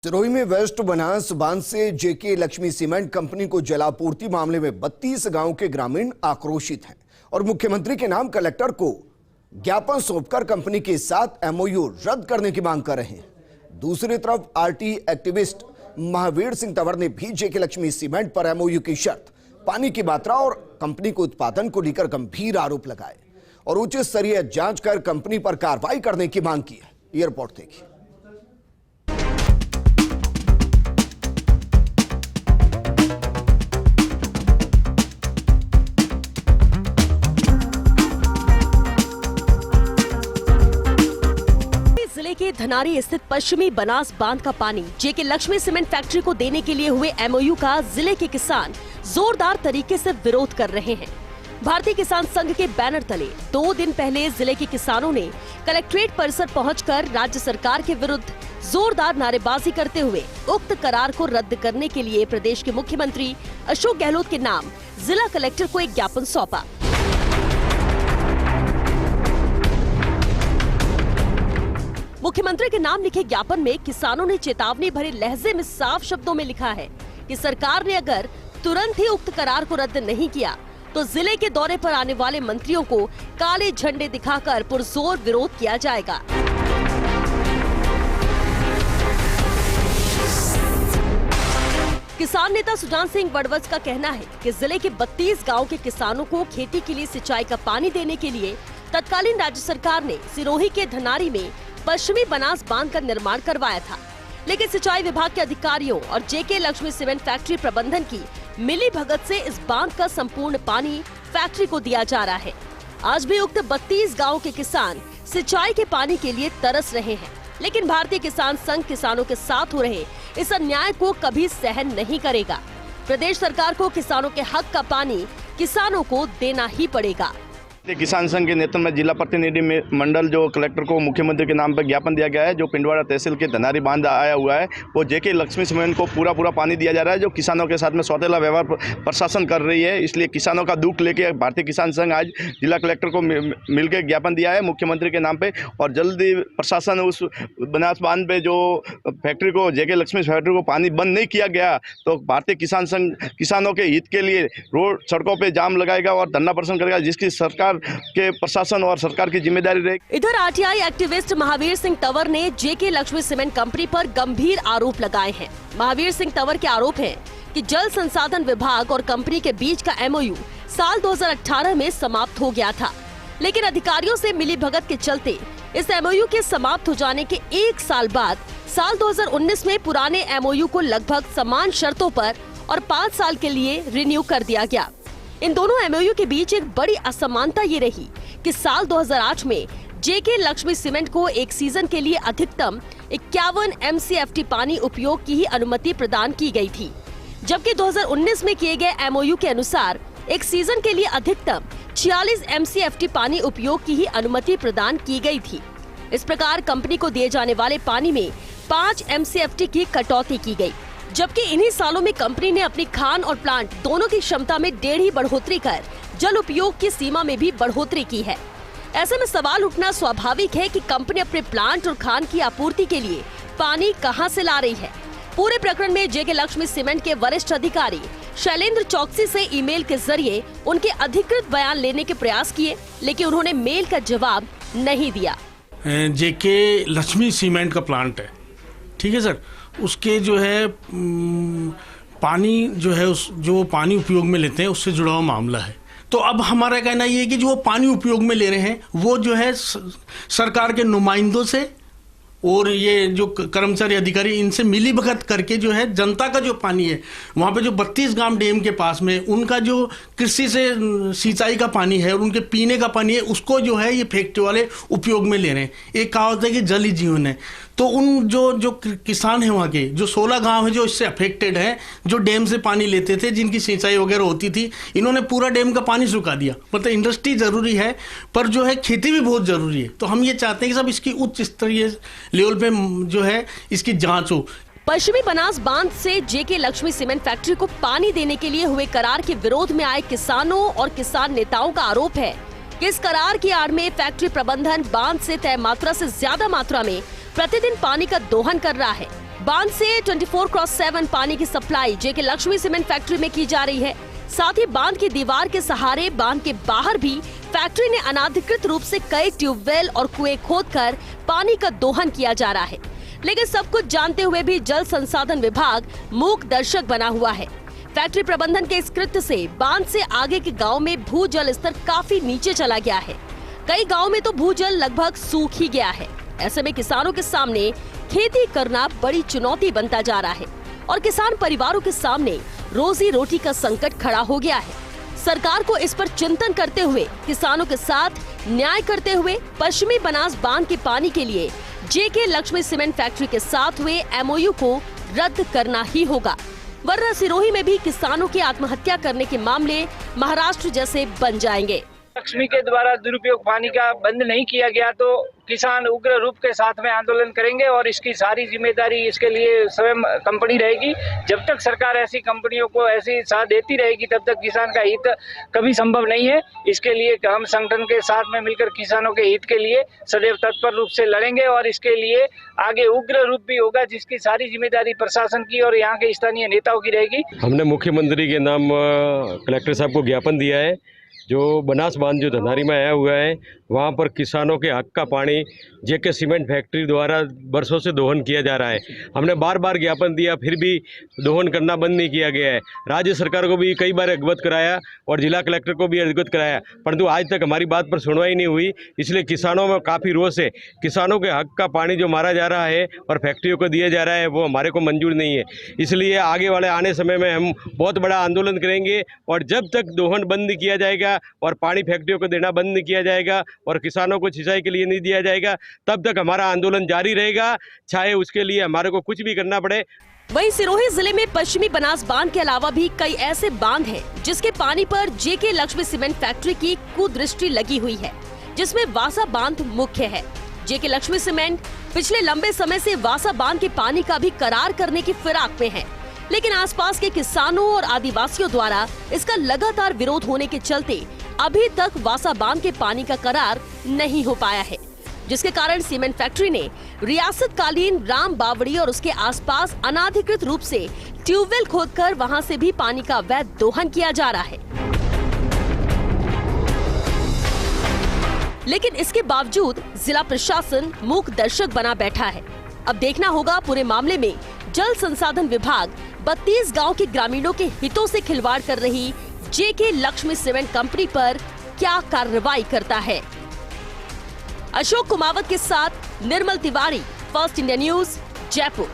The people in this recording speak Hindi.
सिरोही में वेस्ट बनास बांध से जेके लक्ष्मी सीमेंट कंपनी को जलापूर्ति मामले में 32 गांव के ग्रामीण आक्रोशित हैं और मुख्यमंत्री के नाम कलेक्टर को ज्ञापन सौंपकर कंपनी के साथ एमओयू रद्द करने की मांग कर रहे हैं। दूसरी तरफ आरटी एक्टिविस्ट महावीर सिंह तंवर ने भी जेके लक्ष्मी सीमेंट पर एमओयू की शर्त, पानी की मात्रा और कंपनी के उत्पादन को लेकर गंभीर आरोप लगाए और उच्च स्तरीय जांच कर कंपनी पर कार्रवाई करने की मांग की है। ये रिपोर्ट देखिए। जिले के धनारी स्थित पश्चिमी बनास बांध का पानी जेके लक्ष्मी सीमेंट फैक्ट्री को देने के लिए हुए एमओयू का जिले के किसान जोरदार तरीके से विरोध कर रहे हैं। भारतीय किसान संघ के बैनर तले 2 दिन पहले जिले के किसानों ने कलेक्ट्रेट परिसर पहुंचकर राज्य सरकार के विरुद्ध जोरदार नारेबाजी करते हुए उक्त करार को रद्द करने के लिए प्रदेश के मुख्यमंत्री अशोक गहलोत के नाम जिला कलेक्टर को एक ज्ञापन सौंपा। मुख्यमंत्री के नाम लिखे ज्ञापन में किसानों ने चेतावनी भरे लहजे में साफ शब्दों में लिखा है कि सरकार ने अगर तुरंत ही उक्त करार को रद्द नहीं किया तो जिले के दौरे पर आने वाले मंत्रियों को काले झंडे दिखाकर पुरजोर विरोध किया जाएगा। किसान नेता सुजान सिंह बड़वच का कहना है कि जिले के 32 गांव के किसानों को खेती के लिए सिंचाई का पानी देने के लिए तत्कालीन राज्य सरकार ने सिरोही के धनारी में पश्चिमी बनास बांध का निर्माण करवाया था, लेकिन सिंचाई विभाग के अधिकारियों और जेके लक्ष्मी सीमेंट फैक्ट्री प्रबंधन की मिली भगत से इस बांध का संपूर्ण पानी फैक्ट्री को दिया जा रहा है। आज भी उक्त 32 गांव के किसान सिंचाई के पानी के लिए तरस रहे हैं, लेकिन भारतीय किसान संघ किसानों के साथ हो रहे इस अन्याय को कभी सहन नहीं करेगा। प्रदेश सरकार को किसानों के हक का पानी किसानों को देना ही पड़ेगा। किसान संघ के नेतृत्व में जिला प्रतिनिधि मंडल जो कलेक्टर को मुख्यमंत्री के नाम पर ज्ञापन दिया गया है। जो पिंडवाड़ा तहसील के धनारी बांध आया हुआ है वो जेके लक्ष्मी सीमेंट को पूरा पानी दिया जा रहा है, जो किसानों के साथ में सौतेला व्यवहार प्रशासन कर रही है। इसलिए किसानों का दुख लेके भारतीय किसान संघ आज जिला कलेक्टर को मिलकर ज्ञापन दिया है मुख्यमंत्री के नाम पे, और जल्दी प्रशासन उस बनास बांध पे जो फैक्ट्री को जेके लक्ष्मी फैक्ट्री को पानी बंद नहीं किया गया तो भारतीय किसान संघ किसानों के हित के लिए रोड सड़कों पर जाम लगाएगा और धरना प्रदर्शन करेगा, जिसकी सरकार के प्रशासन और सरकार की जिम्मेदारी रहेगी। इधर आरटीआई एक्टिविस्ट महावीर सिंह तंवर ने जेके लक्ष्मी सीमेंट कंपनी पर गंभीर आरोप लगाए हैं। महावीर सिंह तंवर के आरोप हैं कि जल संसाधन विभाग और कंपनी के बीच का एमओयू साल 2018 में समाप्त हो गया था, लेकिन अधिकारियों से मिली भगत के चलते इस एमओयू के समाप्त हो जाने के 1 साल बाद साल 2019 में पुराने एमओयू को लगभग समान शर्तों पर और 5 साल के लिए रिन्यू कर दिया गया। इन दोनों एमओयू के बीच एक बड़ी असमानता ये रही कि साल 2008 में जेके लक्ष्मी सीमेंट को एक सीजन के लिए अधिकतम 51 MCFT पानी उपयोग की ही अनुमति प्रदान की गई थी, जबकि 2019 में किए गए एमओयू के अनुसार एक सीजन के लिए अधिकतम 46 MCFT पानी उपयोग की ही अनुमति प्रदान की गई थी। इस प्रकार कंपनी को दिए जाने वाले पानी में 5 MCFT की कटौती की गई, जबकि इन्हीं सालों में कंपनी ने अपनी खान और प्लांट दोनों की क्षमता में 1.5 बढ़ोतरी कर जल उपयोग की सीमा में भी बढ़ोतरी की है। ऐसे में सवाल उठना स्वाभाविक है कि कंपनी अपने प्लांट और खान की आपूर्ति के लिए पानी कहां से ला रही है। पूरे प्रकरण में जेके लक्ष्मी सीमेंट के वरिष्ठ अधिकारी शैलेंद्र चौकसी से ईमेल के जरिए उनके अधिकृत बयान लेने के प्रयास किए, लेकिन उन्होंने मेल का जवाब नहीं दिया। जेके लक्ष्मी सीमेंट का प्लांट है, ठीक है सर, उसके जो है पानी जो है जो पानी उपयोग में लेते हैं उससे जुड़ा हुआ मामला है। तो अब हमारा कहना ये है कि जो पानी उपयोग में ले रहे हैं वो जो है सरकार के नुमाइंदों से और ये जो कर्मचारी अधिकारी इनसे मिली भगत करके जो है जनता का जो पानी है वहाँ पे जो 32 गांव डैम के पास में उनका जो कृषि से सिंचाई का पानी है और उनके पीने का पानी है उसको जो है ये फैक्ट्री वाले उपयोग में ले रहे हैं। एक कहावत है कि जल ही जीवन है। तो उन जो किसान हैं वहाँ के जो 16 गांव हैं जो इससे अफेक्टेड हैं, जो डैम से पानी लेते थे, जिनकी सिंचाई वगैरह होती थी, इन्होंने पूरा डैम का पानी सुखा दिया। मतलब इंडस्ट्री जरूरी है पर जो है खेती भी बहुत जरूरी है। तो हम ये चाहते हैं कि सब इसकी उच्च स्तरीय लेवल पे जो है इसकी जांच हो। पश्चिमी बनास बांध से जेके लक्ष्मी सीमेंट फैक्ट्री को पानी देने के लिए हुए करार के विरोध में आए किसानों और किसान नेताओं का आरोप है कि इस करार की आड़ में फैक्ट्री प्रबंधन बांध से तय मात्रा से ज्यादा मात्रा में प्रतिदिन पानी का दोहन कर रहा है। बांध से 24/7 पानी की सप्लाई जेके लक्ष्मी सीमेंट फैक्ट्री में की जा रही है। साथ ही बांध की दीवार के सहारे बांध के बाहर भी फैक्ट्री ने अनाधिकृत रूप से कई ट्यूबवेल और कुएं खोदकर पानी का दोहन किया जा रहा है। लेकिन सब कुछ जानते हुए भी जल संसाधन विभाग मूक दर्शक बना हुआ है। फैक्ट्री प्रबंधन के इस कृत्य से बांध से आगे के गांव में भूजल स्तर काफी नीचे चला गया है। कई गांव में तो भूजल लगभग सूख ही गया है। ऐसे में किसानों के सामने खेती करना बड़ी चुनौती बनता जा रहा है और किसान परिवारों के सामने रोजी रोटी का संकट खड़ा हो गया है। सरकार को इस पर चिंतन करते हुए किसानों के साथ न्याय करते हुए पश्चिमी बनास बांध के पानी के लिए जेके लक्ष्मी सीमेंट फैक्ट्री के साथ हुए MOU को रद्द करना ही होगा, वरना सिरोही में भी किसानों की आत्महत्या करने के मामले महाराष्ट्र जैसे बन जाएंगे। लक्ष्मी के द्वारा दुरुपयोग पानी का बंद नहीं किया गया तो किसान उग्र रूप के साथ में आंदोलन करेंगे और इसकी सारी जिम्मेदारी इसके लिए स्वयं कंपनी रहेगी। जब तक सरकार ऐसी कंपनियों को ऐसी साथ देती रहेगी तब तक किसान का हित कभी संभव नहीं है। इसके लिए हम संगठन के साथ में मिलकर किसानों के हित के लिए सदैव तत्पर रूप से लड़ेंगे और इसके लिए आगे उग्र रूप भी होगा जिसकी सारी जिम्मेदारी प्रशासन की और यहाँ के स्थानीय नेताओं की रहेगी। हमने मुख्यमंत्री के नाम कलेक्टर साहब को ज्ञापन दिया है। जो बनास बांध जो धनारी में आया हुआ है वहाँ पर किसानों के हक का पानी जेके सीमेंट फैक्ट्री द्वारा बरसों से दोहन किया जा रहा है। हमने बार बार ज्ञापन दिया फिर भी दोहन करना बंद नहीं किया गया है। राज्य सरकार को भी कई बार अवगत कराया और जिला कलेक्टर को भी अवगत कराया, परंतु आज तक हमारी बात पर सुनवाई नहीं हुई। इसलिए किसानों में काफ़ी रोष है। किसानों के हक का पानी जो मारा जा रहा है और फैक्ट्रियों को दिया जा रहा है वो हमारे को मंजूर नहीं है। इसलिए आगे वाले आने समय में हम बहुत बड़ा आंदोलन करेंगे और जब तक दोहन बंद किया जाएगा और पानी फैक्ट्रियों को देना बंद नहीं किया जाएगा और किसानों को सिंचाई के लिए नहीं दिया जाएगा तब तक हमारा आंदोलन जारी रहेगा, चाहे उसके लिए हमारे को कुछ भी करना पड़े। वहीं सिरोही जिले में पश्चिमी बनास बांध के अलावा भी कई ऐसे बांध हैं जिसके पानी पर जेके लक्ष्मी सीमेंट फैक्ट्री की कुदृष्टि लगी हुई है, जिसमें वासा बांध मुख्य है। जेके लक्ष्मी सीमेंट पिछले लंबे समय से वासा बांध के पानी का भी करार करने की फिराक में है, लेकिन आसपास के किसानों और आदिवासियों द्वारा इसका लगातार विरोध होने के चलते अभी तक वासा बांध के पानी का करार नहीं हो पाया है, जिसके कारण सीमेंट फैक्ट्री ने रियासतकालीन राम बावड़ी और उसके आसपास अनाधिकृत रूप से ट्यूबवेल खोदकर वहां से भी पानी का अवैध दोहन किया जा रहा है। लेकिन इसके बावजूद जिला प्रशासन मूक दर्शक बना बैठा है। अब देखना होगा पूरे मामले में जल संसाधन विभाग 32 गांव के ग्रामीणों के हितों से खिलवाड़ कर रही जेके लक्ष्मी सीमेंट कंपनी पर क्या कार्रवाई करता है। अशोक कुमावत के साथ Nirmal Tiwari, first India news, Jaipur.